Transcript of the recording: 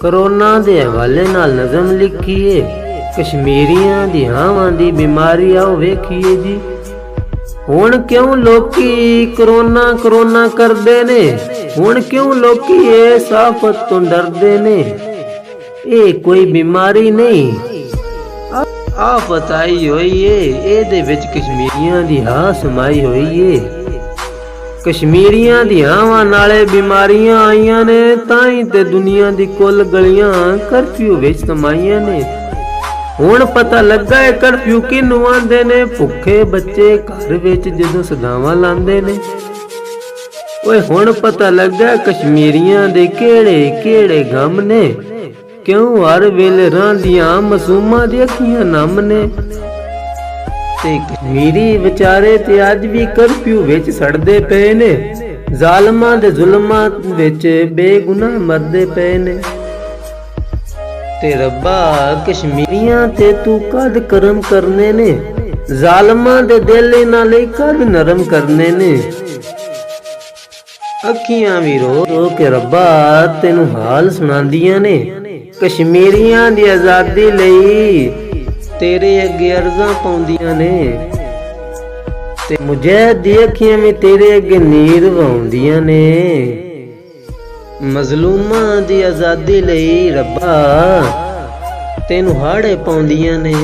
Corona दे हवाले नाल नज़म लिखिए, कश्मीरियां दी हावां दी बीमारी आओ वेखिए जी। हुण क्यों लोकी करोना करोना करदे ने, हुण क्यों लोकी इस आफत तो डरदे ने। ये कोई बीमारी नहीं, आफत आई हुई है, एदे विच कश्मीरियां दी हां समाई हुई है। कश्मीरियां दी हावां नाले बीमारियां आईयां ने, ताई ते दुनिया दी कुल गलियां करफ्यू विच समाईयां ने। हुण पता लगा है करफ्यू किनू आंदे ने, भुखे बच्चे घर विच जदों सदावां लांदे ने। ओए हुण पता लगा कश्मीरियां दे केड़े केड़े गम ने, क्यों हर वेले रहांदियां मासूमां दी अखियां नम ने। ते कश्मीरी विचारे ते अज भी करफ्यू विच सड़दे पे ने, जालमां दे जुल्मां विच बेगुनाह मरदे पे ने। ते रब्बा कश्मीरियां ते तू कद करम करने ने, जालमां दे दिल नाल कद नरम करने ने। अखियां भी रो रो के रब्बा तेनू हाल सुनांदियां ने, कश्मीरियां दी आजादी लई तेरे अगे अर्ज़ां पाउंदियां ने। ते मुजाहिद दी अखियां में तेरे अगे नीर वहाउंदियां ने। मजलूमां दी आजादी लई रब्बा तेनू हाड़े पाउंदियां ने।